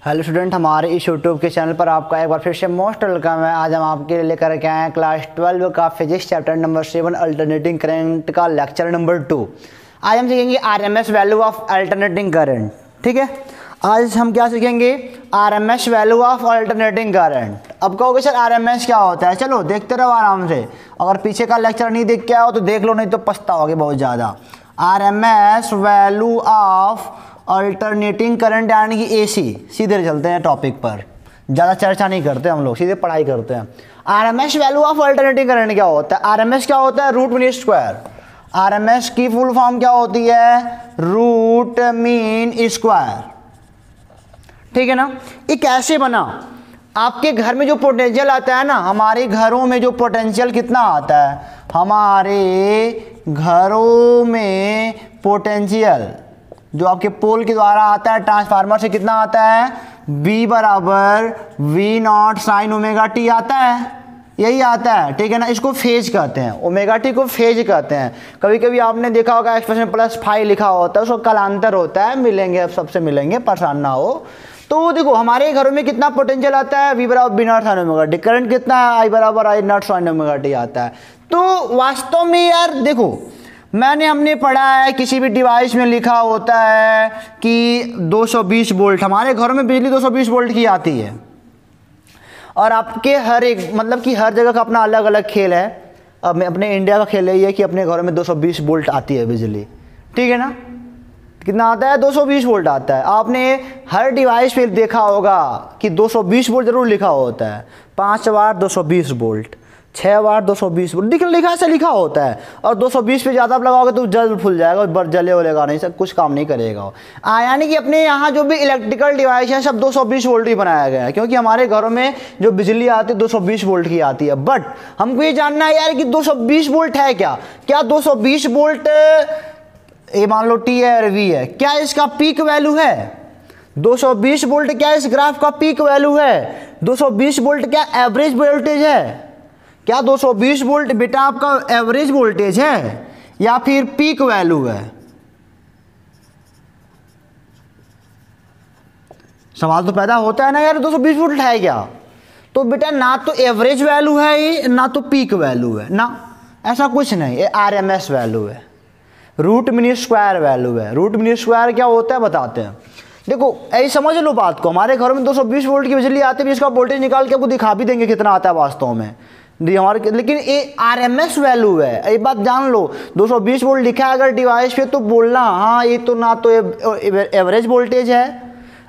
Hello student, हमारे इस YouTube के चैनल पर आपका एक बार फिर से मोस्ट वेलकम है। आज हम आपके लिए लेकर के आए हैं क्लास 12 का physics chapter number 7 alternating current का लेक्चर नंबर 2। आज हम सीखेंगे RMS value of alternating current. ठीक है, आज हम क्या सीखेंगे? RMS value of alternating current. अब कहोगे सर आरएमएस क्या होता है? चलो देखते रहो आराम से। अगर पीछे का लेक्चर नहीं देख के आओ तो देख लो, नहीं तो पछताओगे बहुत ज़्यादा। RMS value of alternating current यानी कि एसी। सीधे चलते हैं टॉपिक पर, ज़्यादा चर्चा नहीं करते हम लोग, सीधे पढ़ाई करते हैं। RMS value of alternating current क्या होता है? आरएमएस क्या होता है? Root mean square. आरएमएस की फुल फॉर्म क्या होती है? Root mean square. ठीक है ना? ये कैसे बना? आपके घर में जो पोटेंशियल आता है ना, हमारे घरों में जो पोटेंशियल कितना आता है, हमारे घरों में पोटेंशियल जो आपके पोल के द्वारा आता है, ट्रांसफार्मर से कितना आता है? B बराबर V naught sine omega T आता है, यही आता है। ठीक है ना? इसको फेज कहते हैं, ओमेगा टी को फेज कहते हैं। कभी कभी आपने देखा होगा एक्सप्रेशन +5 लिखा होता है, उसको कालांतर होता है। मिलेंगे, अब सबसे मिलेंगे, परेशान ना हो। तो देखो हमारे घरों में कितना पोटेंशियल आता है? V बराबर B naught sine omega T. Current कितना है? I बराबर I naught sine omega T आता है। तो वास्तव में यार देखो, हमने पढ़ा है किसी भी डिवाइस में लिखा होता है कि 220 वोल्ट। हमारे घरों में बिजली 220 वोल्ट की आती है, और आपके हर एक मतलब कि हर जगह का अपना अलग अलग खेल है। अब अपने इंडिया का खेल यही है कि अपने घरों में 220 वोल्ट आती है बिजली। ठीक है ना? कितना आता है? 220 वोल्ट आता है। आपने हर डिवाइस पे देखा होगा कि 220 वोल्ट जरूर लिखा होता है। 5 वाट 220 वोल्ट, 6 वाट 220 वोल्ट लिखा से लिखा होता है। और 220 पे ज़्यादा लगाओगे तो जल फूल जाएगा, और जले वलेगा नहीं, सब कुछ काम नहीं करेगा। यानी कि अपने यहाँ जो भी इलेक्ट्रिकल डिवाइस है सब 220 वोल्ट ही बनाया गया है, क्योंकि हमारे घरों में जो बिजली आती है 220 वोल्ट की आती है। बट हमको ये जानना है यार कि 220 वोल्ट है क्या? क्या 220 वोल्ट, ये मान लो टी है और वी है, क्या इसका पीक वैल्यू है? 220 वोल्ट क्या इस ग्राफ का पीक वैल्यू है? 220 वोल्ट क्या एवरेज वोल्टेज है? क्या 220 वोल्ट बेटा आपका एवरेज वोल्टेज है या फिर पीक वैल्यू है? सवाल तो पैदा होता है ना यार, 220 वोल्ट है क्या? तो बेटा ना तो एवरेज वैल्यू है ये, ना तो पीक वैल्यू है ना, ऐसा कुछ नहीं। ये आरएमएस वैल्यू है, रूट मीन स्क्वायर वैल्यू है। रूट मीन स्क्वायर क्या होता है बताते हैं। देखो ऐसे समझ लो बात को, हमारे घरों में 220 वोल्ट की बिजली आती है, इसका वोल्टेज निकाल के आपको दिखा भी देंगे कितना आता है वास्तव में हमारे। लेकिन ये आरएमएस वैल्यू है, एक बात जान लो। 220 वोल्ट लिखा है अगर डिवाइस पे तो बोलना हाँ ये तो ना तो एवरेज वोल्टेज है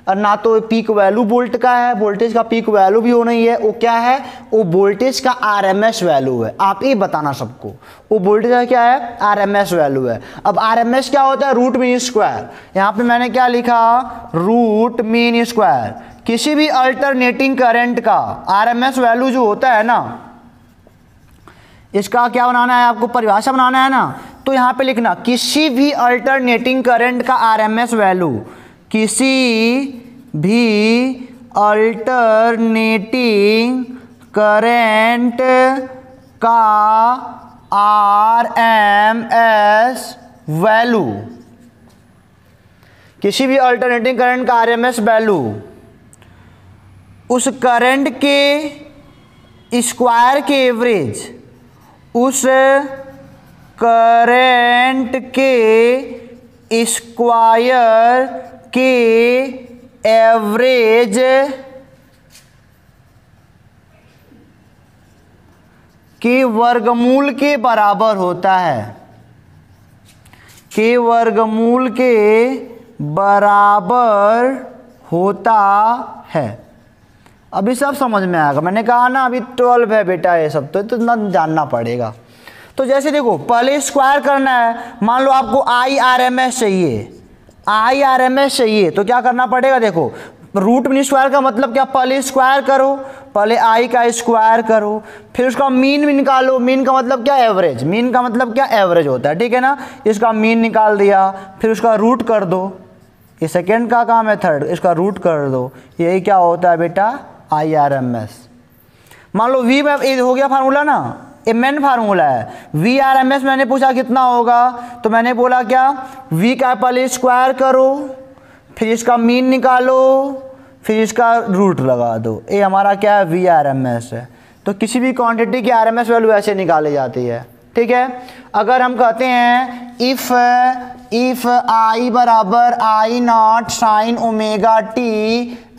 और ना तो पीक वैल्यू वोल्ट का है। वोल्टेज का पीक वैल्यू भी हो नहीं है, वो क्या है? वो वोल्टेज का आरएमएस वैल्यू है। आप ये बताना सबको, वो वोल्टेज का क्या है? आरएमएस वैल्यू है। अब आरएमएस क्या होता है? Root mean square. यहाँ पे मैंने क्या लिखा? Root mean square. किसी भी अल्टरनेटिंग करंट का आरएमएस वैल्यू जो होता है ना, इसका क्या बनाना है आपको? परिभाषा बनाना है ना। तो यहाँ पे लिखना किसी भी अल्टरनेटिंग करंट का आरएमएस वैल्यू, किसी भी अल्टरनेटिंग करंट का आरएमएस वैल्यू, किसी भी अल्टरनेटिंग करंट का आरएमएस वैल्यू उस करंट के स्क्वायर के एवरेज, उस करंट के स्क्वायर के एवरेज के वर्गमूल के बराबर होता है, के वर्गमूल के बराबर होता है। अभी सब समझ में आएगा। मैंने कहा ना अभी 12 है बेटा, ये सब तो इतना जानना पड़ेगा। तो जैसे देखो पहले स्क्वायर करना है। मान लो आपको IRMS चाहिए, IRMS चाहिए तो क्या करना पड़ेगा? देखो रूट मीन स्क्वायर का मतलब क्या? पहले स्क्वायर करो, पहले I का स्क्वायर करो, फिर उसका मीन भी निकालो। मीन का मतलब क्या? एवरेज। मीन का मतलब क्या? एवरेज होता है। ठीक है ना? इसका मीन निकाल दिया, फिर उसका रूट कर दो। ये सेकेंड का काम है, थर्ड इसका रूट कर दो। यही क्या होता है बेटा? IRMS। मान लो V में ये हो गया फार्मूला ना, ये मेन फार्मूला है। VRMS मैंने पूछा कितना होगा, तो मैंने बोला क्या? V का पहले स्क्वायर करो, फिर इसका मीन निकालो, फिर इसका रूट लगा दो। ए हमारा क्या है, वी आर एम एस है। तो किसी भी क्वांटिटी की आर एम एस वैल्यू ऐसे निकाली जाती है, ठीक है। अगर हम कहते हैं इफ़ आई बराबर I naught sine omega T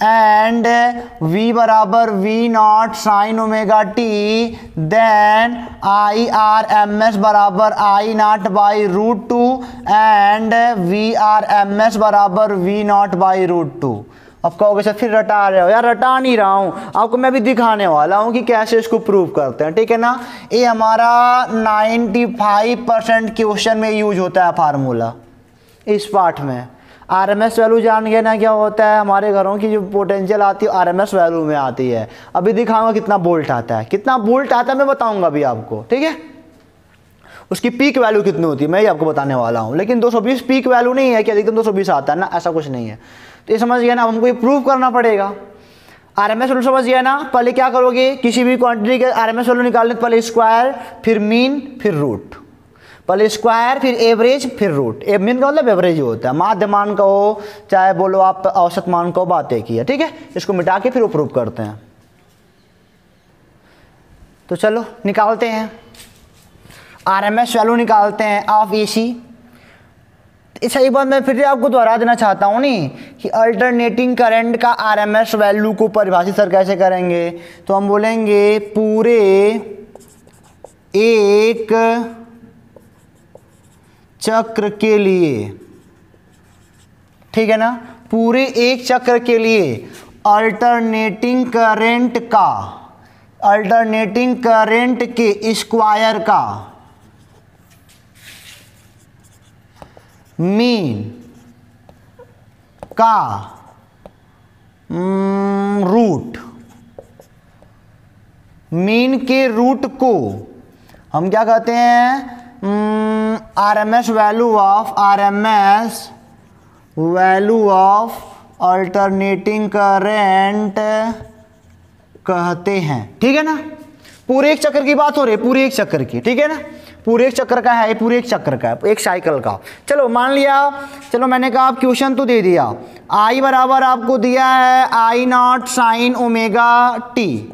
and v बराबर v naught sine omega T, then I R M S बराबर I naught by root two and V R M S बराबर v naught by root two. अब कहोगे sir फिर रटा रहे हो, यार रटा नहीं रहा हूँ, आपको मैं भी दिखाने वाला हूँ कि कैसे इसको प्रूव करते हैं, ठीक है ना। ये हमारा 95% क्वेश्चन में यूज होता है फार्मूला इस पार्ट में। आरएमएस वैल्यू जान गए ना क्या होता है, हमारे घरों की जो पोटेंशियल आती है आरएमएस वैल्यू में आती है। अभी दिखाऊंगा कितना वोल्ट आता है, कितना वोल्ट आता है मैं बताऊंगा अभी आपको, ठीक है। उसकी पीक वैल्यू कितनी होती है मैं ही आपको बताने वाला हूँ। लेकिन 220 पीक वैल्यू नहीं है कि अधिकतम 220 आता है ना, ऐसा कुछ नहीं है। तो ये समझ गया ना, हमको ये प्रूव करना पड़ेगा। आरएमएस वैल्यू समझ गया ना। पहले क्या करोगे, किसी भी क्वांटिटी के आरएमएस वैल्यू निकालने तो पहले स्क्वायर, फिर मीन, फिर रूट। पहले स्क्वायर, फिर एवरेज, फिर रूट। मीन का मतलब एवरेज ही होता है, माध्य मान का हो चाहे बोलो आप औसत मान का हो, बात एक ही है, ठीक है। इसको मिटा के फिर वो प्रूव करते हैं। तो चलो निकालते हैं, आरएमएस वैल्यू निकालते हैं ऑफ एसी। इस एक बात मैं फिर आपको दोहरा देना चाहता हूँ नहीं कि अल्टरनेटिंग करंट का आरएमएस वैल्यू को परिभाषित सर कैसे करेंगे। तो हम बोलेंगे पूरे एक चक्र के लिए, ठीक है ना, पूरे एक चक्र के लिए अल्टरनेटिंग करंट के स्क्वायर का मीन का रूट, मीन के रूट को हम क्या कहते हैं, RMS value of alternating current कहते हैं, ठीक है ना। पूरे एक चक्र की बात हो रही है, पूरे एक चक्र की, ठीक है ना। पूरे एक चक्र का है, पूरे एक चक्र का है, एक साइकिल का। चलो मान लिया, चलो मैंने कहा आप क्वेश्चन तो दे दिया, आई बराबर आपको दिया है I naught sine omega T.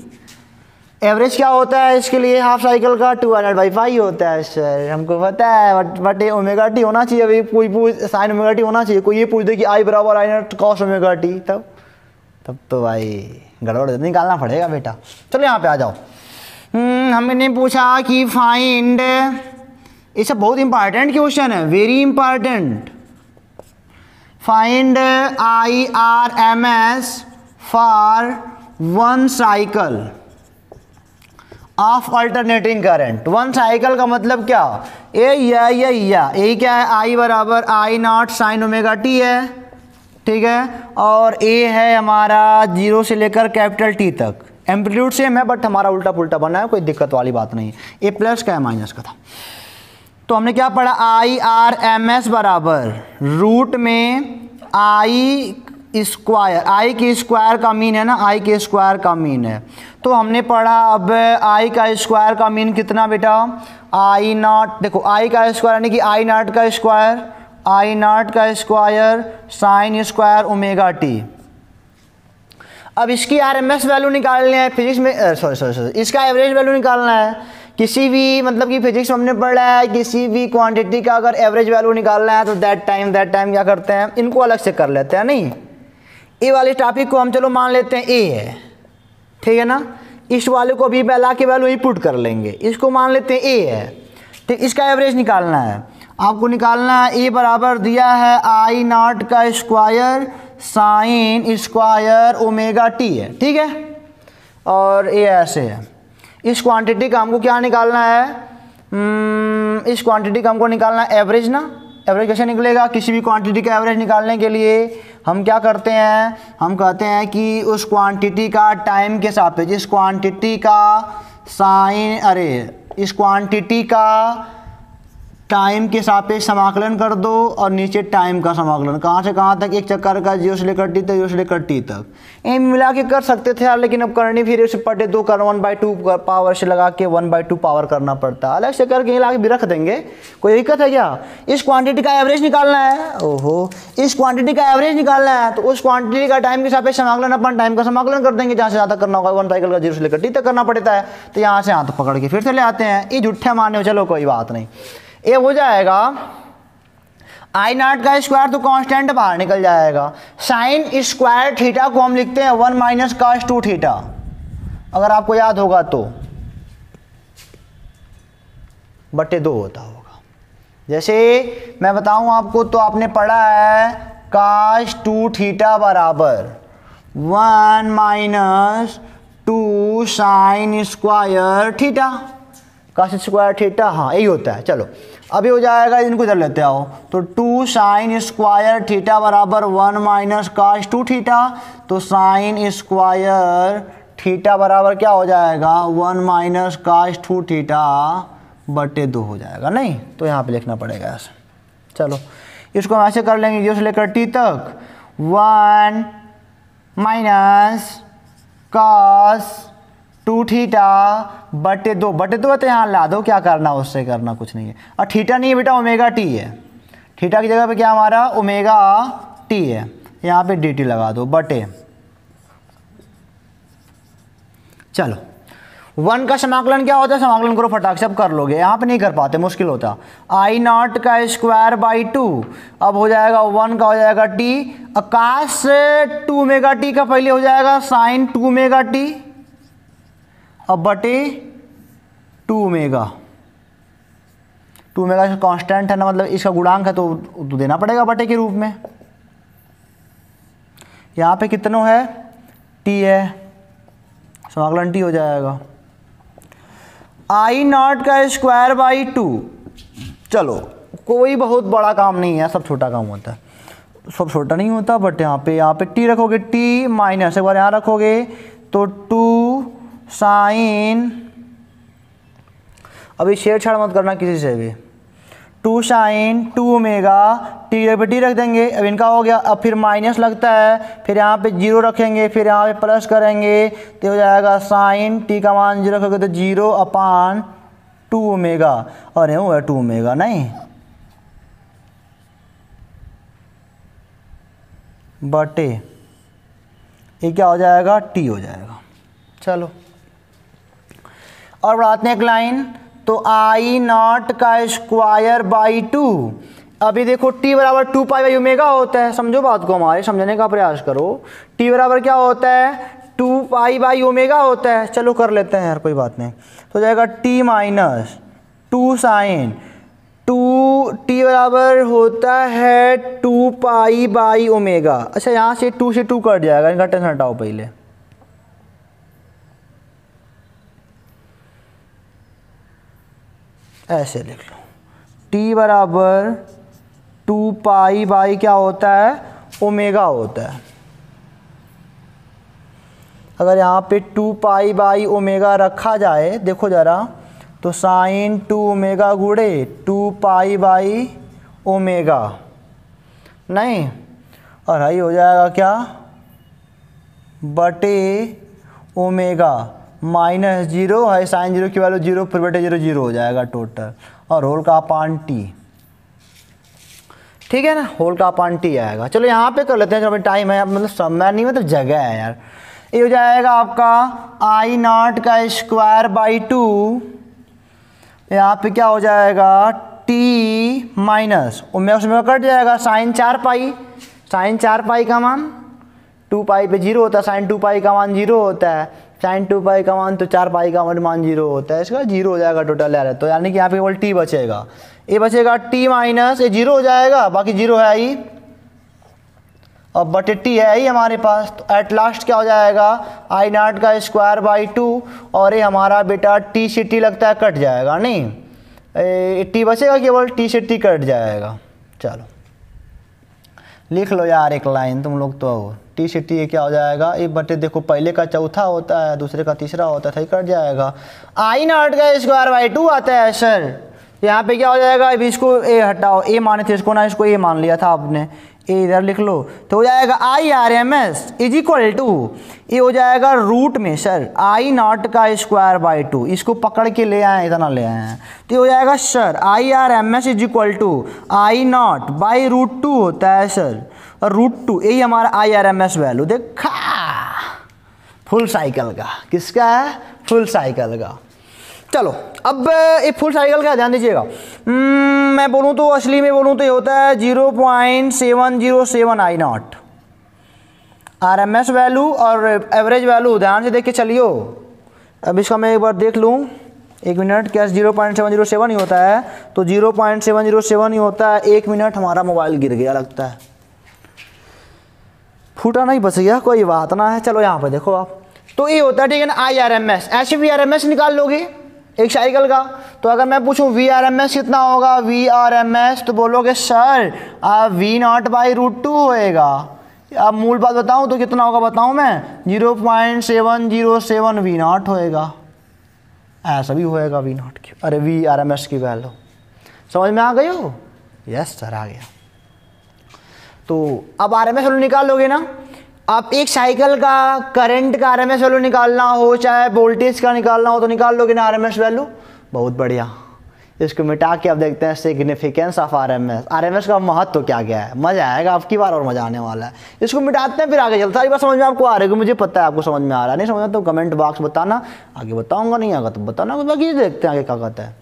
Average क्या होता है इसके लिए हाफ साइकिल का, 200/5 होता है सर, हमको पता है। बट ओमेगा टी होना चाहिए, अभी कोई साइन ओमेगा टी होना चाहिए। कोई ये पूछ दे कि आई बराबर I not cos omega T, तब तो भाई गड़बड़ निकालना पड़ेगा बेटा। चलो यहाँ पे आ जाओ। हमने पूछा कि फाइंड, ये सब बहुत इंपॉर्टेंट क्वेश्चन है, very important. Find I R M S for one cycle of alternating current. One cycle का मतलब क्या, यही क्या है, आई बराबर I naught sine omega T है, ठीक है। और ए है हमारा 0 से लेकर कैपिटल टी तक। एम्पलीट्यूड सेम है बट हमारा उल्टा पुल्टा बना है, कोई दिक्कत वाली बात नहीं। ए प्लस का है माइनस का था। तो हमने क्या पढ़ा, आई आर एम एस बराबर रूट में आई स्क्वायर, आई के स्क्वायर का मीन है ना, आई के स्क्वायर का मीन है। तो हमने पढ़ा अब आई का स्क्वायर का मीन कितना बेटा, आई नॉट, देखो आई का स्क्वायर यानी कि आई नॉट का स्क्वायर, आई नॉट का square sine square omega T. अब इसकी आरएमएस वैल्यू निकालनी है फिजिक्स में, सॉरी इसका एवरेज वैल्यू निकालना है। किसी भी मतलब कि फिजिक्स में हमने पढ़ा है, किसी भी क्वांटिटी का अगर एवरेज वैल्यू निकालना है तो दैट टाइम क्या करते हैं, इनको अलग से कर लेते हैं। नहीं, ए वाले टॉपिक को हम चलो मान लेते हैं ए है, ठीक है ना। इस वाले को भी ला के वैल्यू ही पुट कर लेंगे, इसको मान लेते हैं ए है, ठीक। इसका एवरेज निकालना है आपको, निकालना है ए बराबर दिया है आई नॉट का square sine square omega T है, ठीक है। और ये ऐसे है। इस क्वांटिटी का हमको क्या निकालना है, इस क्वांटिटी का हमको निकालना है एवरेज ना। एवरेज कैसे निकलेगा, किसी भी क्वांटिटी का एवरेज निकालने के लिए हम क्या करते हैं, हम कहते हैं कि उस क्वांटिटी का टाइम के सापेक्ष, इस क्वांटिटी का साइन, इस क्वांटिटी का टाइम के सापेक्ष समाकलन कर दो और नीचे टाइम का समाकलन, कहाँ से कहाँ तक, एक चक्कर का 0 से लेकर t तक, 0 से लेकर t तक। एम मिला के कर सकते थे यार, लेकिन अब करनी फिर उसे पटे 2 कर 1/2 पावर से लगा के 1/2 पावर करना पड़ता है, अलग से करके ला के भी रख देंगे, कोई दिक्कत है क्या। इस क्वांटिटी का एवरेज निकालना है, ओहो इस क्वांटिटी का एवरेज निकालना है, तो उस क्वांटिटी का टाइम के सापेक्ष समाकलन अपन टाइम का समाकलन कर देंगे, जहाँ से ज़्यादा करना होगा 1 साइकिल का 0 से लेकर t तक करना पड़ता है। तो यहाँ से हाथ पकड़ के फिर से ले आते हैं, ये झूठे माने हो, चलो कोई बात नहीं। ये हो जाएगा आई नॉट का स्क्वायर तो कांस्टेंट बाहर निकल जाएगा, साइन स्क्वायर थीटा को हम लिखते हैं 1 माइनस कॉस 2 थीटा, अगर आपको याद होगा तो बटे 2 होता होगा। जैसे मैं बताऊं आपको, तो आपने पढ़ा है कॉस 2 थीटा बराबर 1 minus 2 sine square theta, cos square theta, हाँ यही होता है। चलो अभी हो जाएगा, इनको इधर लेते आओ, तो 2 साइन स्क्वायर थीटा बराबर 1 माइनस कॉस 2 थीटा, तो साइन स्क्वायर थीटा बराबर क्या हो जाएगा 1 माइनस कॉस 2 थीटा बटे 2 हो जाएगा, नहीं तो यहाँ पे लिखना पड़ेगा ऐसे। चलो इसको हम ऐसे कर लेंगे, 0 से लेकर t तक 1 माइनस कॉस 2 थीटा बटे 2 है, तो यहाँ ला दो, क्या करना उससे, करना कुछ नहीं है। और थीटा नहीं है बेटा, ओमेगा टी है, थीटा की जगह पे क्या हमारा ओमेगा टी है, यहाँ पे dt लगा दो बटे। चलो 1 का समाकलन क्या होता है, समाकलन करो फटाक से, अब कर लोगे, यहाँ पे नहीं कर पाते, मुश्किल होता। आई नॉट का स्क्वायर बाई 2, अब हो जाएगा 1 का हो जाएगा t, आकाश 2 ओमेगा टी का पहले हो जाएगा साइन 2 ओमेगा टी, अब बटे 2 ओमेगा, 2 ओमेगा कांस्टेंट है ना, मतलब इसका गुणांक है तो देना पड़ेगा बटे के रूप में। यहाँ पे कितनों है t है, समाकलन t हो जाएगा आई नॉट का स्क्वायर बाई 2। चलो कोई बहुत बड़ा काम नहीं है, सब छोटा काम होता है, सब छोटा नहीं होता, बट यहाँ पे t रखोगे, t माइनस एक बार यहाँ रखोगे तो 2 साइन, अभी छेड़छाड़ मत करना किसी से भी, 2 साइन 2 ओमेगा, टी पे टी रख देंगे, अब इनका हो गया, अब फिर माइनस लगता है, फिर यहाँ पे 0 रखेंगे, फिर यहाँ पे प्लस करेंगे, तो हो जाएगा साइन टी का मान 0 रखोगे तो 0/2 ओमेगा, और ये हुआ 2 ओमेगा, नहीं बटे ये क्या हो जाएगा टी हो जाएगा। चलो और बढ़ाते हैं एक लाइन, तो आई नॉट का स्क्वायर बाई 2, अभी देखो t बराबर 2 पाई बाई ओमेगा होता है, समझो बात को, हमारे समझने का प्रयास करो। t बराबर क्या होता है 2 पाई बाई ओमेगा होता है, चलो कर लेते हैं यार, कोई बात नहीं, तो जाएगा t माइनस 2 साइन 2, t बराबर होता है 2 पाई बाई ओमेगा। अच्छा यहाँ से 2 से 2 कट जाएगा, इनका टेंशन हटाओ पहले, ऐसे लिख लो, t बराबर 2 पाई बाई क्या होता है ओमेगा होता है। अगर यहाँ पे 2 पाई बाई ओमेगा रखा जाए, देखो ज़रा, तो साइन 2 ओमेगा गुड़े 2 पाई बाई ओमेगा, नहीं, और यही हो जाएगा क्या बटे ओमेगा माइनस 0 है, साइन 0 की वैल्यू 0, फिर बटे 0 0 हो जाएगा टोटल, और होल का अपान टी, ठीक है ना, होल का अपान टी आएगा। चलो यहाँ पे कर लेते हैं, जब टाइम है, मतलब समय नहीं, मतलब जगह है यार। ये हो जाएगा आपका आई नॉट का स्क्वायर बाई 2, यहाँ पे क्या हो जाएगा टी माइनस ओमेगा से कट जाएगा, साइन 4 पाई, साइन 4 पाई का मान 2 पाई पे 0 होता है, साइन 2 पाई का मान 0 होता है, साइन 2 पाई का मान तो 4 पाई का मान 0 होता है, इसका 0 हो जाएगा टोटल यार, तो यानी कि यहाँ पे केवल t बचेगा, ये बचेगा t माइनस ये 0 हो जाएगा, बाकी 0 है ही, और बटे t है ही हमारे पास, तो एट लास्ट क्या हो जाएगा आई नॉट का स्क्वायर बाई 2, और ये हमारा बेटा t से t लगता है कट जाएगा, नहीं t बचेगा, केवल t से t कट जाएगा। चलो लिख लो यार एक लाइन तुम लोग, तो टी से टी क्या हो जाएगा, ये बटे देखो पहले का चौथा होता है, दूसरे का तीसरा होता है, सही कट जाएगा। आई नॉट का स्क्वायर बाई 2 आता है सर, तो यहाँ पे क्या हो जाएगा, अभी इसको ए हटाओ, ए माने थे इसको ना, इसको ए मान लिया था आपने, ए इधर लिख लो, तो हो जाएगा I R M S is equal to, ये हो जाएगा रूट में सर आई नॉट का स्क्वायर बाई 2, इसको पकड़ के ले आए, इतना ले आए हैं, तो ये हो जाएगा sir I R M S is equal to I naught by root 2 होता है सर, और रूट 2 यही हमारा I R M S value. देखा फुल साइकिल का, किसका है, फुल साइकिल का। चलो अब एक फुल साइकिल का ध्यान दीजिएगा, मैं बोलूँ तो असली में बोलूँ तो ये होता है 0.707 I naught R M S value और एवरेज वैल्यू, ध्यान से देख के चलियो। अब इसका मैं एक बार देख लूँ, एक मिनट, क्या 0.707 ही होता है, तो 0.707 ही होता है। एक मिनट, हमारा मोबाइल गिर गया लगता है, फूटा नहीं, बच गया, कोई बात ना है। चलो यहाँ पे देखो आप, तो ये होता है ठीक है ना आई आर एम एस, ऐसे वी आर एम एस निकाल लोगे एक साइकिल का। तो अगर मैं पूछूं वी आर एम एस कितना होगा, वी आर एम एस, तो बोलोगे sir V naught by root 2 होएगा। अब मूल बात बताऊं तो कितना होगा, बताऊं मैं 0.707 वी नॉट होएगा, ऐसा भी होएगा वी नॉट की, अरे वी आर एम एस की वैल्यू समझ में आ गई हो? यस सर, आ गया। तो अब आर एम एस वैल्यू निकाल लोगे ना। आप एक साइकिल का करंट का आरएमएस वैल्यू निकालना हो, चाहे वोल्टेज का निकालना हो, तो निकाल लोगे ना आरएमएस वैल्यू। बहुत बढ़िया, इसको मिटा के अब देखते हैं सिग्निफिकेंस ऑफ आरएमएस। आरएमएस का महत्व क्या क्या है, मजा आएगा आपकी बार, और मजा आने वाला है। इसको मिटाते हैं फिर आगे चलता है। सारी बात समझ में आपको आ रही है, मुझे पता है आपको समझ में आ रहा है, नहीं समझ में तो कमेंट बॉक्स बताना, आगे बताऊंगा, नहीं आगा तो बताना, बाकी देखते हैं आगे क्या कहता है।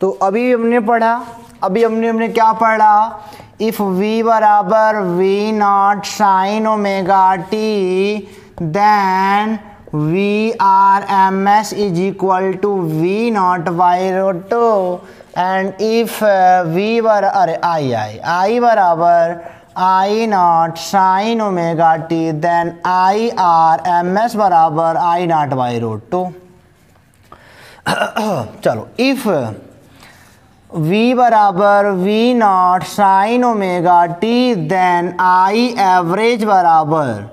तो अभी हमने पढ़ा, अभी हमने क्या पढ़ा, इफ वी बराबर V naught sine omega T then V R M S is equal to V naught by root 2, and if V बर अरे आई बराबर I naught sine omega T then I R M S बराबर I naught by root 2। चलो, if V बराबर V naught sine omega T then I average बराबर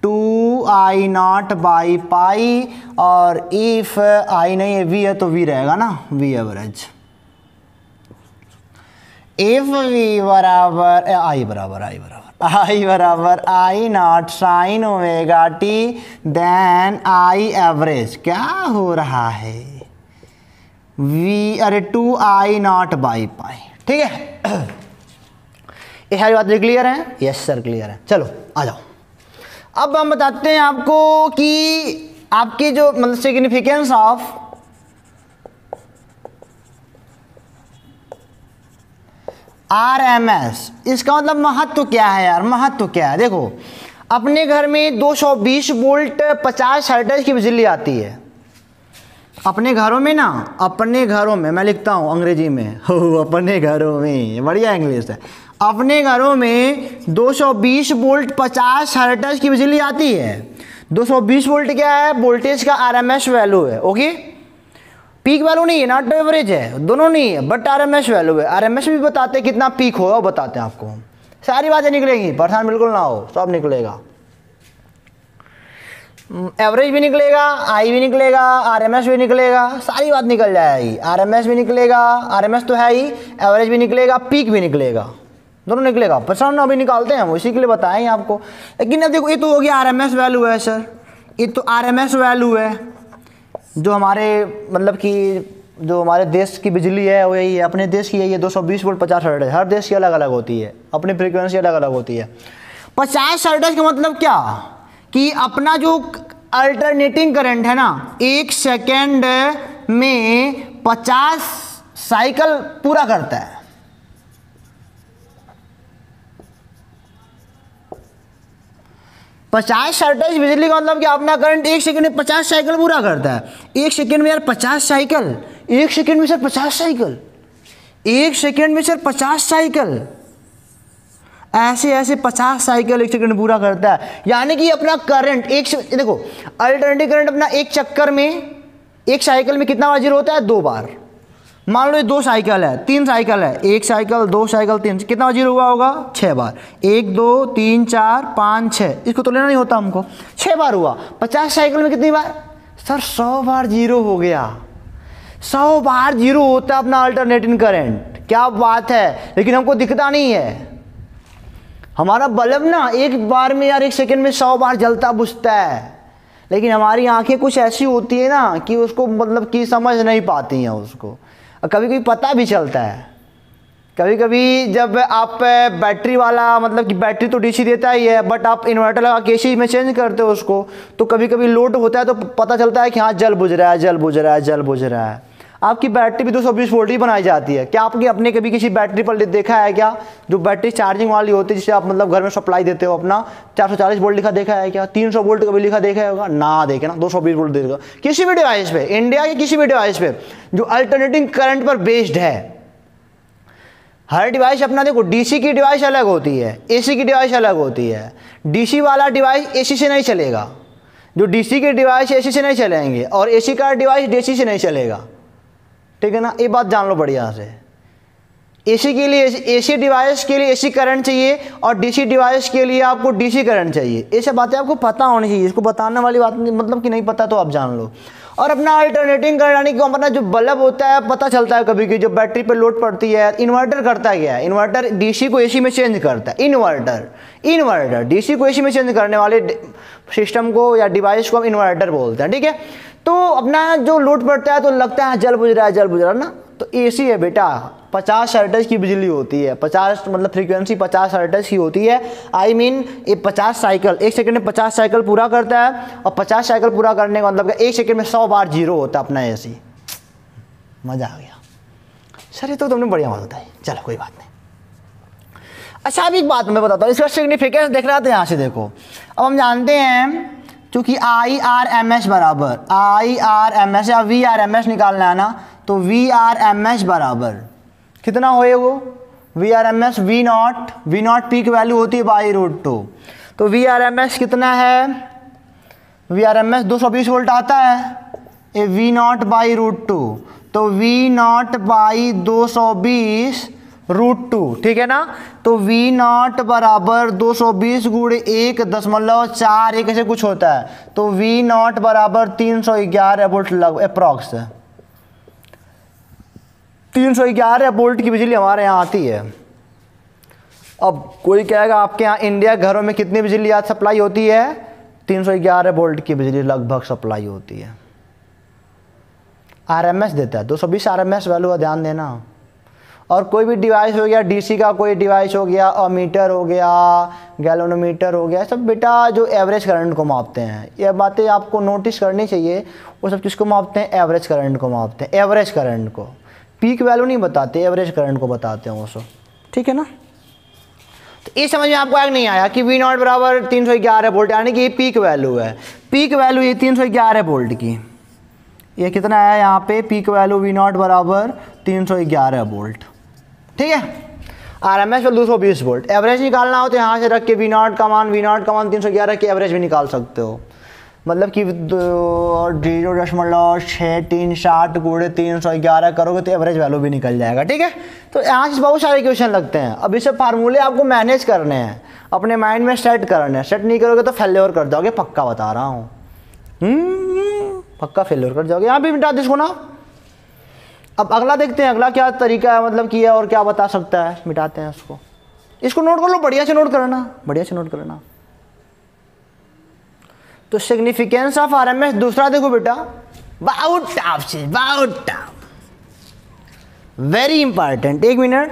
2 I naught by pi, और if I नहीं है V है तो V रहेगा ना, V एवरेज। इफ V बराबर आई बराबर I naught sine omega T then I average, क्या हो रहा है, वी अरे 2 आई नॉट बाई पाई, ठीक है। ये सारी बातें क्लियर हैं? यस सर क्लियर है। चलो आ जाओ, अब हम बताते हैं आपको कि आपकी जो मतलब significance of R M S, इसका मतलब महत्व क्या है यार, महत्व क्या है। देखो, अपने घर में 220 वोल्ट 50 हर्ट्ज की बिजली आती है अपने घरों में ना, अपने घरों में, मैं लिखता हूँ अंग्रेजी में, हो अपने घरों में, बढ़िया इंग्लिश है। अपने घरों में 220 वोल्ट 50 हर्ट्ज की बिजली आती है। 220 वोल्ट क्या है, वोल्टेज का आरएमएस वैल्यू है, ओके। पीक वैल्यू नहीं है, नॉट एवरेज है, दोनों नहीं है, बट आरएमएस वैल्यू है। आरएमएस भी बताते हैं कितना पीक होगा, बताते हैं आपको, सारी बातें निकलेंगी, परेशान बिल्कुल ना हो, सब निकलेगा। एवरेज भी निकलेगा, आई भी निकलेगा, आरएमएस भी निकलेगा, सारी बात निकल जाएगी। आरएमएस भी निकलेगा, आरएमएस तो है ही, एवरेज भी निकलेगा, पीक भी निकलेगा, दोनों निकलेगा। परेशान अभी निकालते हैं हम, इसी के लिए बताएंगे आपको। लेकिन अब देखो, ये तो हो गया आरएमएस वैल्यू है सर, ये तो आरएमएस वैल्यू है जो हमारे मतलब कि जो हमारे देश की बिजली है वो यही है, अपने देश की यही है 220 वोल्ट 50 हर्ट्ज। हर देश की अलग अलग होती है, अपनी फ्रीक्वेंसी अलग अलग होती है। 50 हर्ट्ज का मतलब क्या कि अपना जो अल्टरनेटिंग करंट है ना, 1 सेकेंड में 50 साइकिल पूरा करता है। पचास हर्ट्ज बिजली का मतलब कि अपना करंट 1 सेकंड में 50 साइकिल पूरा करता है। 1 सेकंड में यार 50 साइकिल, 1 सेकंड में सर 50 साइकिल, 1 सेकंड में सर 50 साइकिल, ऐसे ऐसे 50 साइकिल 1 सेकंड पूरा करता है। यानी कि अपना करंट देखो, अल्टरनेटिव करंट अपना एक चक्कर में, एक साइकिल में कितना बार जीरो होता है, 2 बार। मान लो ये 2 साइकिल है, 3 साइकिल है, 1 साइकिल 2 साइकिल 3, कितना बार जीरो हुआ होगा, 6 बार। 1 2 3 4 5 6, इसको तो लेना नहीं होता हमको, 6 बार हुआ। 50 साइकिल में कितनी बार सर, 100 बार जीरो हो गया। 100 बार जीरो होता है अपना अल्टरनेटिंग करंट, क्या बात है, लेकिन हमको दिखता नहीं है। हमारा बल्ब ना एक बार में यार 1 सेकंड में 100 बार जलता बुझता है, लेकिन हमारी आंखें कुछ ऐसी होती है ना कि उसको मतलब कि समझ नहीं पाती हैं उसको, और कभी कभी पता भी चलता है। कभी कभी जब आप बैटरी वाला मतलब कि बैटरी तो डीसी देता ही है, बट आप इन्वर्टर लगा के एसी में चेंज करते हो उसको, तो कभी कभी लोड होता है तो पता चलता है कि हाँ जल बुझ रहा है, जल बुझ रहा है, जल बुझ रहा है। आपकी बैटरी भी 220 वोल्ट ही बनाई जाती है। क्या आपके अपने कभी किसी बैटरी पर देखा है क्या, जो बैटरी चार्जिंग वाली होती है जिसे आप मतलब घर में सप्लाई देते हो अपना, 440 वोल्ट लिखा देखा है क्या, 300 वोल्ट कभी लिखा देखा होगा ना, देखे ना, 220 वोल्ट देगा। किसी भी डिवाइस पे, इंडिया के किसी भी डिवाइस पे जो अल्टरनेटिंग करंट पर बेस्ड है, हर डिवाइस अपना देखो, डीसी की डिवाइस अलग होती है, एसी की डिवाइस अलग होती है। डीसी वाला डिवाइस एसी से नहीं चलेगा, जो डीसी के डिवाइस एसी से नहीं चलेंगे, और एसी का डिवाइस डीसी से नहीं चलेगा, ठीक है ना, ये बात जान लो बढ़िया से। एसी के लिए एसी डिवाइस के लिए एसी करंट चाहिए, और डीसी डिवाइस के लिए आपको डीसी करंट चाहिए। ये सब बातें आपको पता होनी चाहिए, इसको बताने वाली बात नहीं, मतलब कि नहीं पता तो आप जान लो। और अपना अल्टरनेटिंग करंट यानी कि अपना जो बल्ब होता है पता चलता है कभी कि जो बैटरी पे लोड पड़ती है। इन्वर्टर करता क्या है, इन्वर्टर डीसी को एसी में चेंज करता है। इन्वर्टर डीसी को एसी में चेंज करने वाले सिस्टम को या डिवाइस को हम इन्वर्टर बोलते हैं, ठीक है। तो अपना जो लोड पड़ता है तो लगता है जल बुझ रहा है, जल बुझ रहा है ना, तो एसी है बेटा, 50 हर्ट्ज की बिजली होती है, 50 मतलब फ्रीक्वेंसी 50 हर्ट्ज की होती है। आई मीन ये 50 साइकिल 1 सेकंड में 50 साइकिल पूरा करता है, और 50 साइकिल पूरा करने का मतलब 1 सेकंड में 100 बार जीरो होता है अपना एसी। मजा आ गया सर, ये तो तुमने बढ़िया बात बताई, चलो कोई बात नहीं। अच्छा अभी एक बात मैं बताता हूँ, इसका सिग्निफिकेंस देख रहा था यहाँ से देखो। अब हम जानते हैं क्योंकि IRMS बराबर IRMS या VRMS निकालना है ना, तो VRMS बराबर कितना होए वो, VRMS V not peak value होती है /√2। तो VRMS कितना है, VRMS 220 वोल्ट आता है, ये V नॉट /√2, तो V नॉट बाई 220√2, ठीक है ना। तो V नॉट बराबर 220 गुणे 1.4 एक ऐसे कुछ होता है, तो V नॉट बराबर 311 वोल्ट लगभग अप्रॉक्स 311 वोल्ट की बिजली हमारे यहाँ आती है। अब कोई कहेगा आपके यहाँ इंडिया घरों में कितनी बिजली आज सप्लाई होती है, 311 वोल्ट की बिजली लगभग सप्लाई होती है। RMS देता है 220 RMS वैल्यू का ध्यान देना। और कोई भी डिवाइस हो गया, डीसी का कोई डिवाइस हो गया, मीटर हो गया, गैल्वेनोमीटर हो गया, सब बेटा जो एवरेज करंट को मापते हैं। ये बातें आपको नोटिस करनी चाहिए, वो सब किसको मापते हैं, एवरेज करंट को मापते हैं, एवरेज करंट को। पीक वैल्यू नहीं बताते, एवरेज करंट को बताते हैं वो सब, ठीक है ना। तो ये समझ में आपको आगे नहीं आया कि V नॉट बराबर 311 वोल्ट, यानी कि ये पीक वैल्यू है। पीक वैल्यू ये 311 वोल्ट की, ये कितना है यहाँ पे, पीक वैल्यू V नॉट बराबर 311 वोल्ट, ठीक है। RMS पर 220 वोल्ट। एवरेज निकालना हो तो यहाँ से रख के V नॉट का मान 311 की एवरेज भी निकाल सकते हो, मतलब कि 0.637 गुणे 311 करोगे तो एवरेज वैल्यू भी निकल जाएगा, ठीक है। तो यहाँ से बहुत सारे क्वेश्चन लगते हैं। अब इसे फार्मूले आपको मैनेज करने हैं, अपने माइंड में सेट करने हैं। सेट नहीं करोगे तो फेल्योर कर जाओगे, पक्का बता रहा हूँ, पक्का फेल्योर कर जाओगे। यहाँ भी मिटा दो इसको ना। अब अगला देखते हैं, अगला क्या तरीका है मतलब किया और क्या बता सकता है, मिटाते हैं इसको। इसको नोट कर लो, बढ़िया से नोट करना, बढ़िया से नोट करना। तो सिग्निफिकेंस ऑफ RMS दूसरा देखो बेटा, बहुत टफ, वेरी इंपॉर्टेंट। 1 मिनट,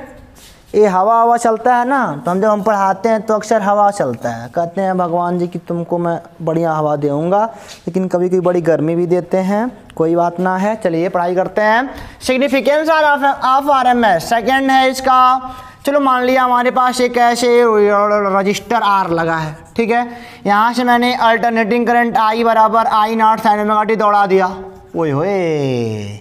ये हवा चलता है ना, तो हम जब हम पढ़ाते हैं तो अक्सर हवा चलता है, कहते हैं भगवान जी कि तुमको मैं बढ़िया हवा दूंगा, लेकिन कभी कभी बड़ी गर्मी भी देते हैं, कोई बात ना है। चलिए पढ़ाई करते हैं। सिग्निफिकेंस ऑफ RMS सेकेंड है इसका। चलो मान लिया हमारे पास एक ऐसे रजिस्टर R लगा है, ठीक है। यहाँ से मैंने अल्टरनेटिंग करंट I बराबर I naught sine omega T दौड़ा दिया। ओए होए,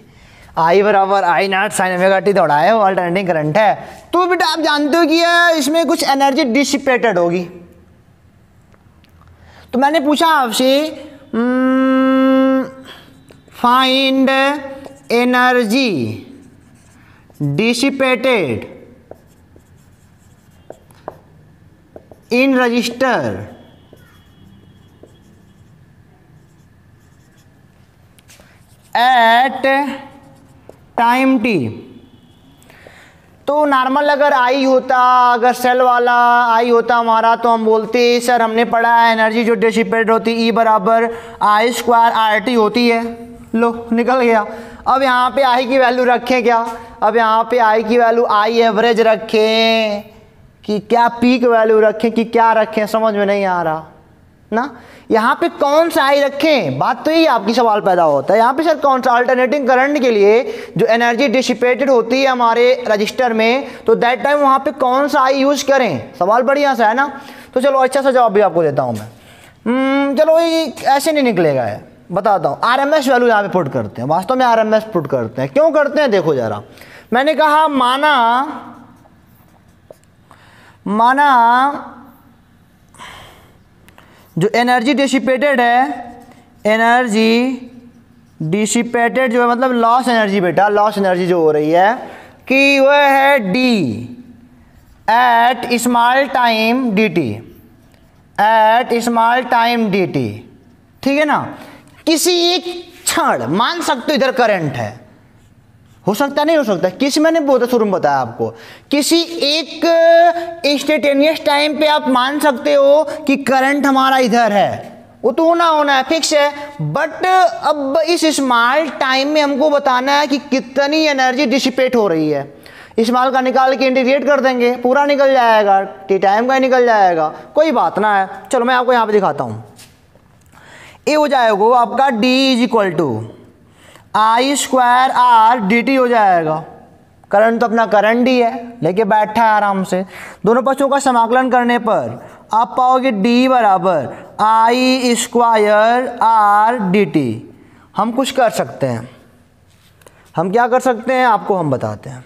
I बराबर I naught sine omega T दौड़ा है, वो अल्टरनेटिंग करंट है। तो बेटा आप जानते हो कि इसमें कुछ एनर्जी डिसिपेटेड होगी। तो मैंने पूछा आपसे find energy dissipated in resistor at time T. तो नॉर्मल अगर आई होता, अगर सेल वाला आई होता हमारा, तो हम बोलते सर हमने पढ़ा है एनर्जी जो डिसिपेट होती ई बराबर आई स्क्वायर आर टी होती है। लो निकल गया। अब यहाँ पे आई की वैल्यू रखें क्या? अब यहाँ पे आई की वैल्यू आई एवरेज रखें कि क्या पीक वैल्यू रखें कि क्या रखें, समझ में नहीं आ रहा ना। यहाँ पे कौन सा आई रखें, बात तो यही आपकी सवाल पैदा होता है। यहाँ पे सर कौन सा अल्टरनेटिंग करंट के लिए जो एनर्जी डिसिपेटेड होती है हमारे रजिस्टर में, तो दैट टाइम वहाँ पे कौन सा आई यूज करें? सवाल बढ़िया सा है ना। तो चलो अच्छा सा जवाब भी आपको देता हूँ मैं। चलो ये ऐसे नहीं निकलेगा है, बताता हूँ। आरएमएस वैल्यू यहाँ पे पुट करते हैं, वास्तव में आरएमएस पुट करते हैं। क्यों करते हैं देखो जरा। मैंने कहा माना जो एनर्जी डिसिपेटेड है, एनर्जी डिसिपेटेड जो है मतलब लॉस एनर्जी बेटा, लॉस एनर्जी जो हो रही है कि वह है D at small time D T, at small time D T, ठीक है ना। किसी एक क्षण मान सकते हो इधर करंट है, हो सकता नहीं हो सकता, किसी मैंने बहुत शुरू में बताया आपको, किसी एक इंस्टेंटेनियस टाइम पे आप मान सकते हो कि करंट हमारा इधर है, वो तो होना है, फिक्स है। बट अब इस स्मॉल टाइम में हमको बताना है कि कितनी एनर्जी डिसिपेट हो रही है। स्मॉल का निकाल के इंटीग्रेट कर देंगे, पूरा निकल जाएगा, टी टाइम का निकल जाएगा, कोई बात ना है। चलो मैं आपको यहाँ पे दिखाता हूँ। ये हो जाएगा आपका D is equal to I square R D T हो जाएगा। करंट तो अपना करंट ही है, लेके बैठा है आराम से। दोनों पक्षों का समाकलन करने पर आप पाओगे D बराबर I square R D T. हम कुछ कर सकते हैं, हम क्या कर सकते हैं आपको हम बताते हैं।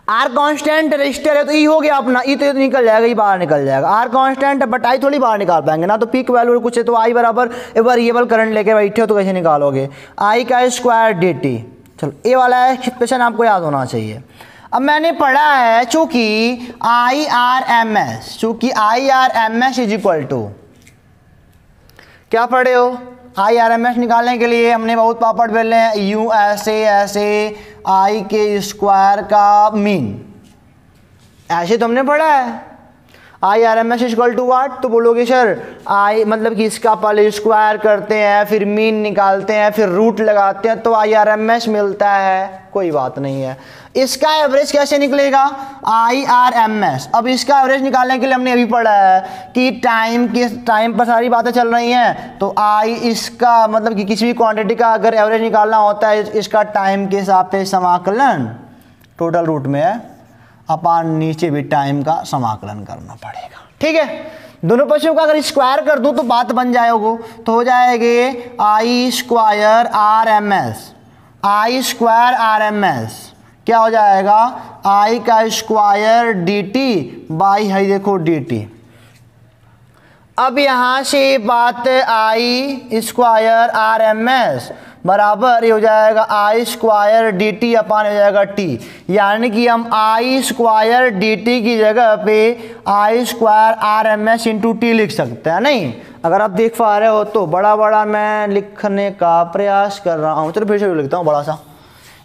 आर कांस्टेंट रजिस्टर है तो ई हो गया अपना, ई तो निकल जाएगा, ई बाहर निकल जाएगा। आर कांस्टेंट है बट आई थोड़ी बाहर निकाल पाएंगे ना, तो पीक वैल्यू कुछ है, तो आई बराबर वेरिएबल करंट लेके बैठे हो तो कैसे निकालोगे, आई का स्क्वायर डी टी। चलो ये वाला एक्सप्रेशन आपको याद होना चाहिए। अब मैंने पढ़ा है चूंकि आई आर एम एस, चूंकि I R M S is equal to, क्या पढ़े हो, आई आर एम एस निकालने के लिए हमने बहुत पापड़ बेले हैं, यू ऐसे आई के स्क्वायर का मीन, ऐसे तो हमने पढ़ा है। I R M S equal to what, तो बोलोगे सर आई मतलब कि इसका पहले स्क्वायर करते हैं फिर मीन निकालते हैं फिर रूट लगाते हैं तो आई आर एम एस मिलता है। कोई बात नहीं है। इसका एवरेज कैसे निकलेगा, आई आर एम एस। अब इसका एवरेज निकालने के लिए हमने अभी पढ़ा है कि टाइम पर सारी बातें चल रही हैं, तो आई इसका मतलब कि किसी भी क्वांटिटी का अगर एवरेज निकालना होता है इसका टाइम के हिसाब पे समाकलन टोटल रूट में है, अपन नीचे भी टाइम का समाकलन करना पड़ेगा, ठीक है। दोनों पक्षों का अगर स्क्वायर कर दूं तो बात बन जाएगा, तो हो जाएगी आई स्क्वायर आर एम एस, आई स्क्वायर आर एम एस क्या हो जाएगा, आई का स्क्वायर डी टी बाई है देखो डी टी। अब यहाँ से बात आई स्क्वायर आर एम एस बराबर ये हो जाएगा I square D T upon हो जाएगा टी, यानी कि हम आई स्क्वायर डी टी की जगह पे I square R M S into T लिख सकते हैं। नहीं, अगर आप देख पा रहे हो तो बड़ा बड़ा मैं लिखने का प्रयास कर रहा हूँ, चलो फिर से लिखता हूँ बड़ा सा।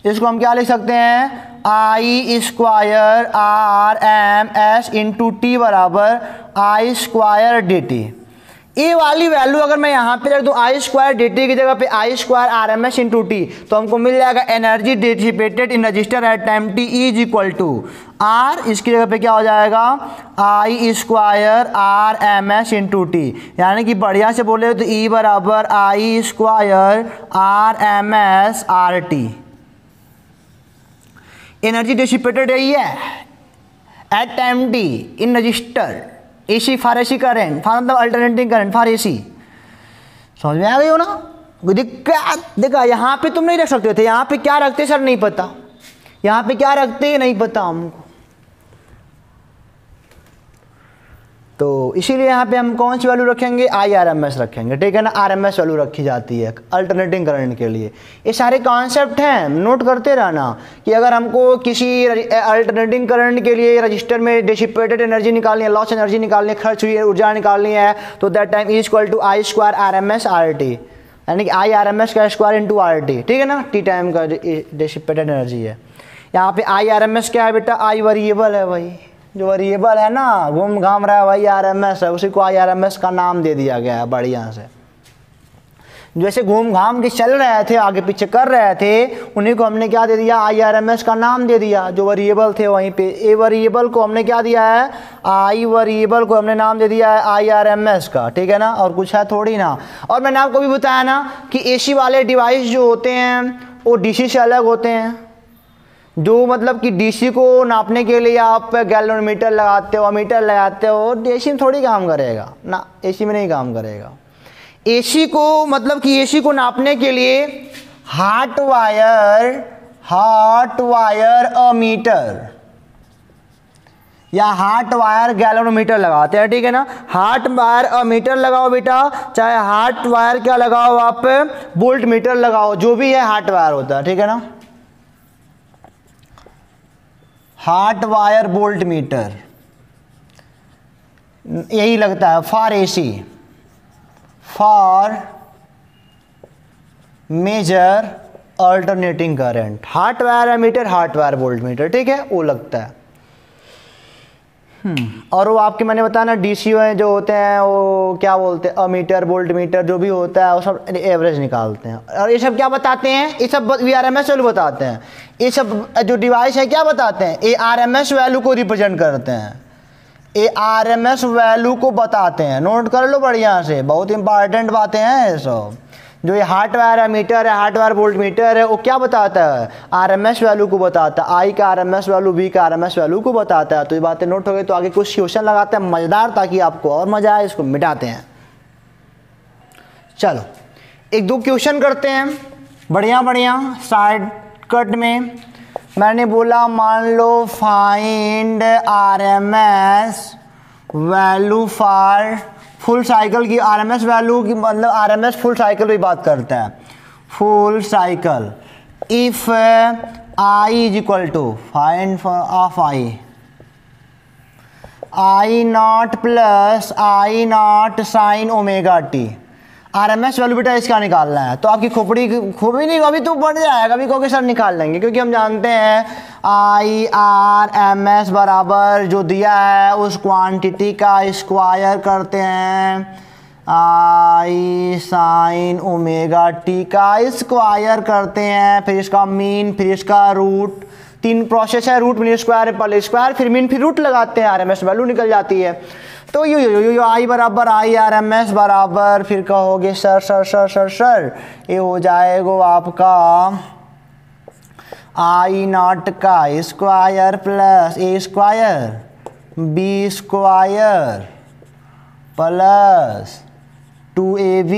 इसको हम क्या लिख सकते हैं, I square R M S into T बराबर आई स्क्वायर डी टी। ये वाली वैल्यू अगर मैं यहाँ पे रख दूँ आई स्क्वायर डी टी की जगह पे I square R M S into T, तो हमको मिल जाएगा energy dissipated in resistor at time T is equal to R, इसकी जगह पे क्या हो जाएगा I square R M S into T, यानी कि बढ़िया से बोले तो ई बराबर I square R M S R T. Energy dissipated यही है at time T in resistor AC for AC current, for मतलब अल्टरनेटिंग करंट फॉर एसी। समझ में आ गई हो ना, कोई दिक्कत? देखा यहाँ पे तुम नहीं रख सकते थे, यहाँ पे क्या रखते सर नहीं पता, यहाँ पे क्या रखते नहीं पता हमको, तो इसीलिए यहाँ पे हम कौन सी वैल्यू रखेंगे, आई आर एम एस रखेंगे, ठीक है ना। आर एम एस वैल्यू रखी जाती है अल्टरनेटिंग करंट के लिए। ये सारे कॉन्सेप्ट हैं, नोट करते रहना कि अगर हमको किसी अल्टरनेटिंग करंट के लिए रजिस्टर में डिसिपेटेड एनर्जी निकालनी है, लॉस एनर्जी निकालनी है, खर्च हुई ऊर्जा निकालनी है, तो that time is equal to I square R M S R T. यानी कि IRMS का स्क्वायर इंटू RT, ठीक है ना, टी टाइम का डिसिपेटेड एनर्जी है। यहाँ पे IRMS क्या है बेटा, आई वेरिएबल है भाई, जो वेरिएबल है ना घूम घाम रहा है वही RMS है, उसी को IRMS का नाम दे दिया गया है बढ़िया से। जैसे घूम घाम के चल रहे थे आगे पीछे कर रहे थे उन्हीं को हमने क्या दे दिया, IRMS का नाम दे दिया। जो वेरिएबल थे वहीं पे ए वेरिएबल को हमने क्या दिया है, आई वेरिएबल को हमने नाम दे दिया है IRMS का, ठीक है ना, और कुछ है थोड़ी ना। और मैंने आपको भी बताया ना कि AC वाले डिवाइस जो होते हैं वो DC से अलग होते हैं। जो मतलब कि DC को नापने के लिए आप गैल्वेनोमीटर लगाते हो, अमीटर लगाते हो, AC में थोड़ी काम करेगा ना, AC में नहीं काम करेगा। AC को मतलब कि AC को नापने के लिए हॉट वायर अमीटर या हॉट वायर गैल्वेनोमीटर लगाते हैं, ठीक है ना। हॉट वायर अमीटर लगाओ बेटा, चाहे हॉट वायर क्या लगाओ आप, वोल्ट मीटर लगाओ, जो भी है हॉट वायर होता है, ठीक है ना। हॉट वायर वोल्ट मीटर यही लगता है for AC, for major alternating current. Hot wire ammeter, hot wire volt meter, ठीक है, वो लगता है। और वो आपके मैंने बताया ना DC जो होते हैं वो क्या बोलते हैं, अमीटर वोल्ट मीटर जो भी होता है वो सब एवरेज निकालते हैं। और ये सब क्या बताते हैं, ये सब VRMS वैल्यू बताते हैं। ये सब जो डिवाइस है क्या बताते हैं, ये RMS वैल्यू को रिप्रेजेंट करते हैं, ये RMS वैल्यू को बताते हैं। नोट कर लो बढ़िया से, बहुत इंपॉर्टेंट बातें हैं ये सब। जो ये हॉट वायर मीटर है, हॉट वायर वोल्ट मीटर है, वो क्या बताता है, RMS वैल्यू को बताता है। I का RMS वैल्यू, V का RMS वैल्यू को बताता है। तो ये बातें नोट हो गई, तो आगे कुछ क्वेश्चन लगाते हैं मज़ेदार, ताकि आपको और मज़ा आए। इसको मिटाते हैं, चलो एक दो क्वेश्चन करते हैं बढ़िया बढ़िया शॉर्टकट में। मैंने बोला मान लो find RMS value for full cycle की। RMS वैल्यू की मतलब RMS फुल साइकिल की बात करता है, full cycle. If I is equal to find of I naught plus I naught sine omega t. RMS value बेटा इसका निकालना है, तो आपकी खोपड़ी नहीं, अभी तो बढ़ जाएगा, अभी कहोगे सर निकाल लेंगे, क्योंकि हम जानते हैं IRMS बराबर जो दिया है उस क्वांटिटी का स्क्वायर करते हैं I साइन ओमेगा टी का स्क्वायर करते हैं, फिर इसका मीन, फिर इसका रूट। तीन प्रोसेस है, रूट मीन स्क्वायर, पहले स्क्वायर फिर मीन फिर रूट लगाते हैं, RMS वैल्यू निकल जाती है। तो यो I बराबर IRMS बराबर, फिर कहोगे sir sir sir sir sir ये हो जाएगा आपका I नॉट का square plus A square B square plus 2AB।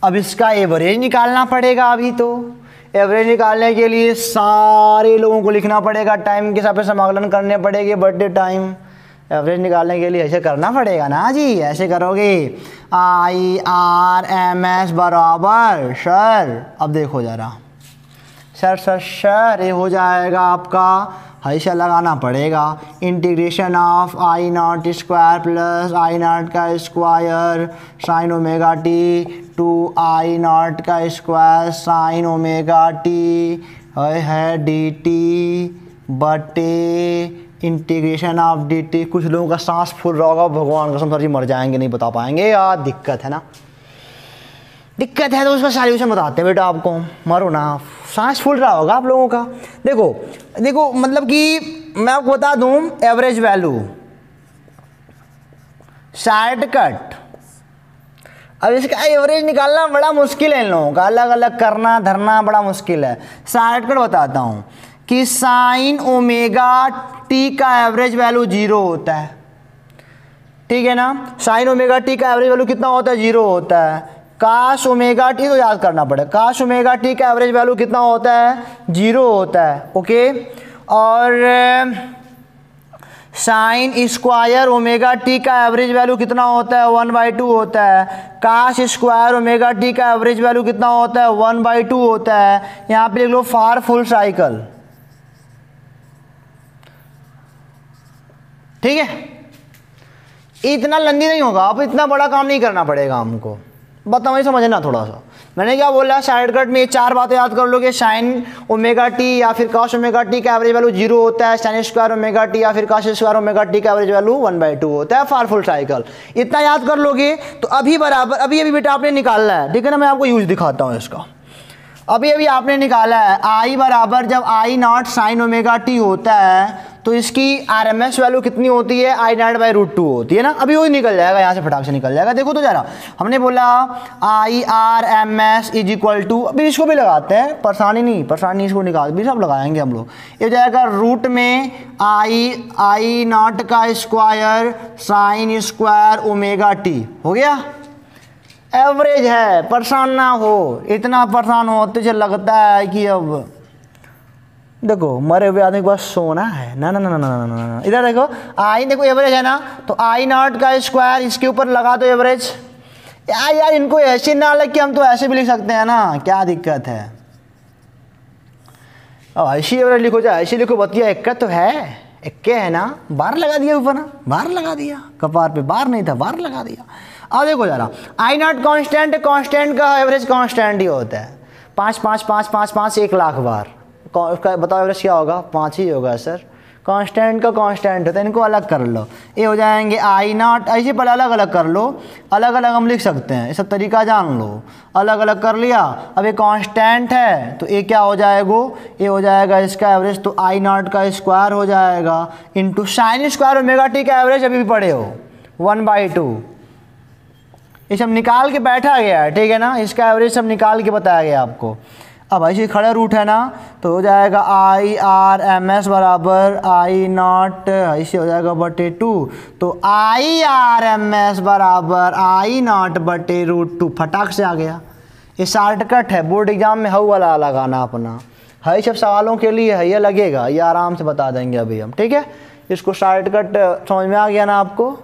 अब इसका एवरेज निकालना पड़ेगा। अभी तो एवरेज निकालने के लिए सारे लोगों को लिखना पड़ेगा, टाइम के हिसाब से समाकलन करने पड़ेंगे, बर्थडे टाइम। एवरेज निकालने के लिए ऐसे करना पड़ेगा ना जी, ऐसे करोगे IRMS बराबर सर, अब देखो ज़रा सर सर सर ये हो जाएगा आपका, ऐसा लगाना पड़ेगा integration of I naught square plus I naught का square sine omega t two I naught का स्क्वायर साइन ओमेगा टी है DT बटे इंटीग्रेशन ऑफ DT। कुछ लोगों का सांस फूल रहा होगा, भगवान कसम सर जी मर जाएंगे, नहीं बता पाएंगे यार, दिक्कत है ना, दिक्कत है तो उसका सॉल्यूशन बताते हैं बेटा आपको, मरो ना, सांस फूल रहा होगा आप लोगों का। देखो देखो मतलब कि मैं आपको बता दूं एवरेज वैल्यू शॉर्टकट। अब इसका एवरेज निकालना बड़ा मुश्किल है, इन लोगों का अलग अलग करना धरना बड़ा मुश्किल है। शॉर्टकट बताता हूं कि साइन ओमेगा टी का एवरेज वैल्यू 0 होता है, ठीक है ना। साइन ओमेगा टी का एवरेज वैल्यू कितना होता है, 0 होता है। काश ओमेगा टी तो याद करना पड़ेगा, काश ओमेगा टी का एवरेज वैल्यू कितना होता है, 0 होता है, ओके। और साइन स्क्वायर ओमेगा टी का एवरेज वैल्यू कितना होता है, 1/2 होता है। काश स्क्वायर ओमेगा टी का एवरेज वैल्यू कितना होता है, 1/2 होता है। यहाँ पे लिख लो फॉर फुल साइकिल, ठीक है। इतना लंदी नहीं होगा, अब इतना बड़ा काम नहीं करना पड़ेगा हमको। बताओ ये समझना थोड़ा सा, मैंने क्या बोला, शॉर्टकट में ये 4 बातें याद कर लोगे। साइन ओमेगा टी या फिर कॉस ओमेगा टी का एवरेज वैल्यू 0 होता है, साइन स्क्वायर ओमेगा टी या फिर कॉस स्क्वायर ओमेगा टी का एवरेज वैल्यू 1/2 होता है फॉर फुल साइकिल। इतना याद कर लोगे तो अभी बराबर अभी बेटा आपने निकालना है, ठीक है ना। मैं आपको यूज दिखाता हूँ इसका। अभी आपने निकाला है आई बराबर, जब आई नॉट साइन ओमेगा टी होता है तो इसकी आरएमएस वैल्यू कितनी होती है, आई नॉट बाई रूट 2 होती है ना। अभी वही निकल जाएगा, यहाँ से फटाक से निकल जाएगा। देखो तो जरा, हमने बोला I R M S is equal to, अभी इसको भी लगाते हैं, परेशानी इसको निकाल भी सब लगाएंगे हम लोग। ये हो जाएगा रूट में आई नॉट का square sine square omega T हो गया। एवरेज है, परेशान ना हो, इतना परेशान होते से लगता है कि अब देखो मरे हुए आदमी के पास सोना है। ना ना ना ना ना ना ना, इधर देखो आई, देखो एवरेज है ना, तो आई नॉट का स्क्वायर इसके ऊपर लगा दो एवरेज। यार इनको ऐसे ना लग कि हम तो ऐसे भी लिख सकते हैं ना, क्या दिक्कत है। अब ऐसी एवरेज लिखो, चाहे ऐसे लिखो, बतिया इक्का तो है, इक्के है ना, बार लगा दिया ऊपर ना, बार लगा दिया, कपार पे बार नहीं था, बार लगा दिया। अब देखो जरा, आई नॉट कांस्टेंट, कांस्टेंट का एवरेज कांस्टेंट ही होता है, 5 5 5 5 5 1 लाख बार। उसका बताओ एवरेज क्या होगा, 5 ही होगा सर। कांस्टेंट का कांस्टेंट होता है, इनको अलग कर लो, ये हो जाएंगे आई नॉट, ऐसे पर अलग अलग कर लो, अलग अलग हम लिख सकते हैं, ये सब तरीका जान लो। अलग अलग कर लिया, अब ये कांस्टेंट है तो ये क्या हो जाएगा, ये हो जाएगा इसका एवरेज, तो आई नॉट का स्क्वायर हो जाएगा into sine square omega T का एवरेज अभी भी पढ़े हो 1/2। ये सब निकाल के बैठा गया है, ठीक है ना, इसका एवरेज सब निकाल के बताया गया आपको। अब ऐसे खड़ा रूट है ना, तो हो जाएगा आई आर एम एस बराबर आई नॉट, ऐसे हो जाएगा बटे 2, तो आई आर एम एस बराबर आई नॉट बटे रूट 2, फटाक से आ गया। ये शॉर्टकट है, बोर्ड एग्जाम में हाउ वाला लगाना अपना है, सब सवालों के लिए है, ये लगेगा, ये आराम से बता देंगे अभी हम, ठीक है। इसको शॉर्टकट समझ में आ गया ना आपको,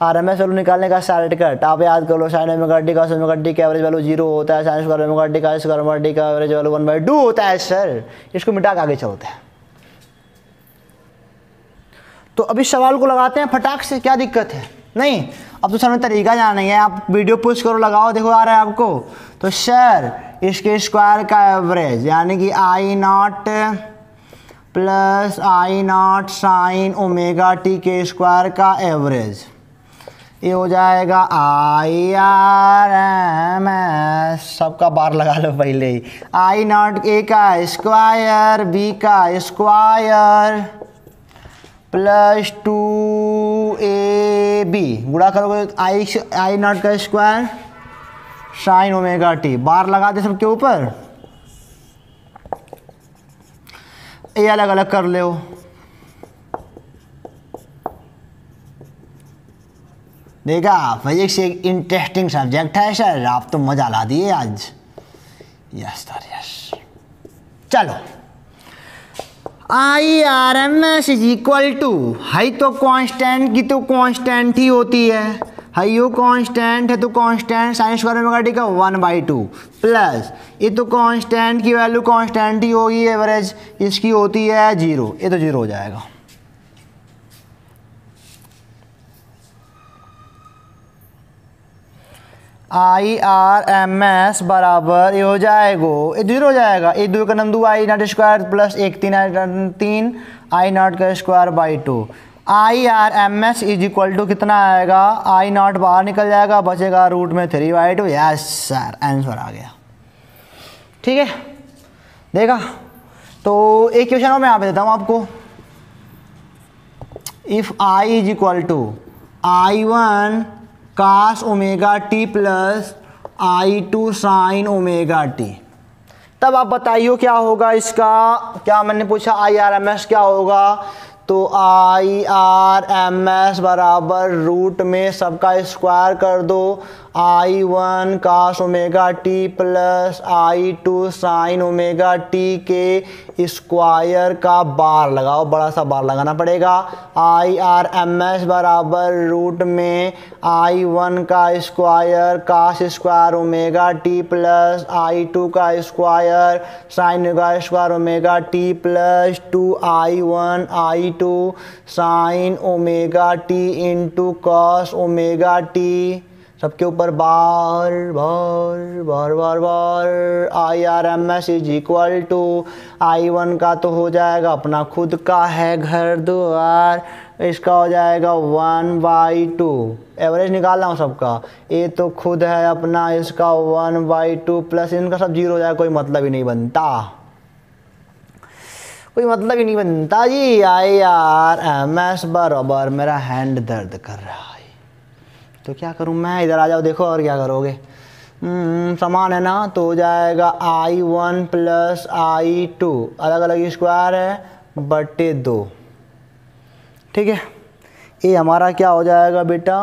आरएमएस वैल्यू निकालने का शॉर्टकट आप याद कर लो। साइन ओमेगा टी का एवरेज वैल्यू 0 होता है, साइन स्क्वायर ओमेगा टी का एवरेज वैल्यू 1/2 होता है सर। इसको मिटा के आगे चलते हैं। तो अभी सवाल को लगाते हैं फटाक से, क्या दिक्कत है, नहीं अब तो सर तरीका जानेंगे, आप वीडियो पुश करो, लगाओ, देखो आ रहा है आपको। तो सर इसके स्क्वायर का एवरेज यानी कि I naught plus I naught sine omega t के स्क्वायर का एवरेज, ये हो जाएगा आई आर एम एस, सबका बार लगा लो पहले ही, आई नॉट ए का स्क्वायर बी का स्क्वायर प्लस 2ab, गुणा करोगे आई नॉट का स्क्वायर साइन ओमेगा टी, बार लगा दे सबके ऊपर, ये अलग अलग कर लो। देखा, फिजिक्स एक इंटरेस्टिंग सब्जेक्ट है सर, आप तो मजा ला दिए आज। Yes sir yes. चलो I R M S is equal to, हाई तो कांस्टेंट की तो कांस्टेंट ही होती है, हाई यो कांस्टेंट है तो constant sine square omega T का 1/2 प्लस ये तो कांस्टेंट की वैल्यू कांस्टेंट ही होगी, एवरेज इसकी होती है 0, ये तो 0 हो जाएगा। आई आर एम एस बराबर ये हो जाएगा, ये 0 हो जाएगा, ये 2 का नम 2 I naught square plus 1 3 I naught का square by 2। I R M S is equal to कितना आएगा, आई नॉट बाहर निकल जाएगा, बचेगा रूट में 3/2। यस सर, आंसर आ गया, ठीक है। देखा, तो एक क्वेश्चन और मैं यहाँ पे देता हूँ आपको। If I is equal to I1 cos omega T plus I2 sine omega T, तब आप बताइए क्या होगा इसका। क्या मैंने पूछा आई आर एम एस क्या होगा, तो आई आर एम एस बराबर रूट में सबका स्क्वायर कर दो, I1 cos omega T plus I2 sine omega t के स्क्वायर का बार लगाओ, बड़ा सा बार लगाना पड़ेगा। IRMS बराबर रूट में I1 का square cos square omega T plus I2 का स्क्वायर साइन का square omega T plus 2I1 I2 sine omega T into cos omega T, सबके ऊपर bar bar bar bar bar. IRMS is equal to I1 का तो हो जाएगा अपना खुद का है घर द्वार, इसका हो जाएगा 1/2। एवरेज निकाल रहा हूँ सबका, ये तो खुद है अपना, इसका 1/2 प्लस इनका सब जीरो हो जाएगा, कोई मतलब ही नहीं बनता, कोई मतलब ही नहीं बनता जी। IRMS बराबर, मेरा हैंड दर्द कर रहा है तो क्या करूं मैं, इधर आ जाओ देखो और क्या करोगे। समान है ना, तो हो जाएगा I1 प्लस I2, अलग अलग स्क्वायर है बटे 2, ठीक है। ये हमारा क्या हो जाएगा बेटा,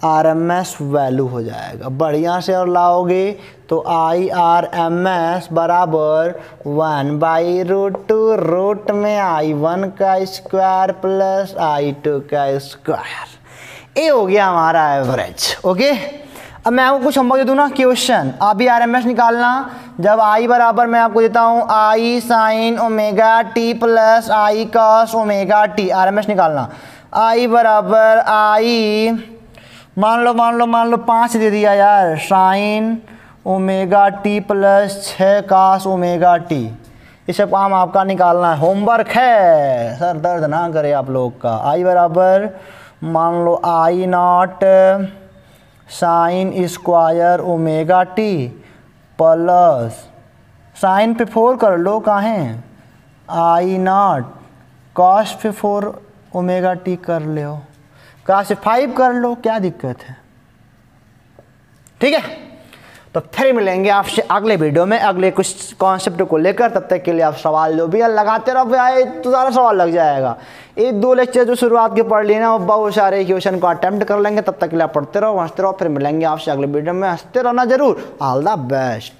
RMS वैल्यू हो जाएगा। बढ़िया से और लाओगे तो IRMS बराबर 1/√2 रूट में I1 का स्क्वायर प्लस I2 का स्क्वायर, ये हो गया हमारा एवरेज। ओके, अब मैं आपको कुछ होमवर्क दे दूँ ना, क्वेश्चन आप भी RMS निकालना। जब I बराबर मैं आपको देता हूँ I sign omega T plus I cos omega t, RMS निकालना। I बराबर I मान लो 5 दे दिया यार, sign omega T plus 6 cos omega T, ये सब काम आपका निकालना है, होमवर्क है, सर दर्द ना करे आप लोग का। I बराबर मान लो I0 sine square omega T plus sign पे 4 कर लो, काहें I0 कॉस पे 4 ओमेगा टी कर लो, कॉस से 5 कर लो, क्या दिक्कत है, ठीक है। तो फिर मिलेंगे आपसे अगले वीडियो में अगले कुछ कॉन्सेप्ट को लेकर। तब तक के लिए आप सवाल जो भी लगाते रहो, आए तो सारा सवाल लग जाएगा। ये 2 लेक्चर जो शुरुआत के पढ़ लिए ना, वो बहुत सारे क्वेश्चन को अटेम्प्ट कर लेंगे। तब तक के लिए आप पढ़ते रहो, हंसते रहो। फिर मिलेंगे आपसे अगले वीडियो में, हंसते रहना जरूर। All the best.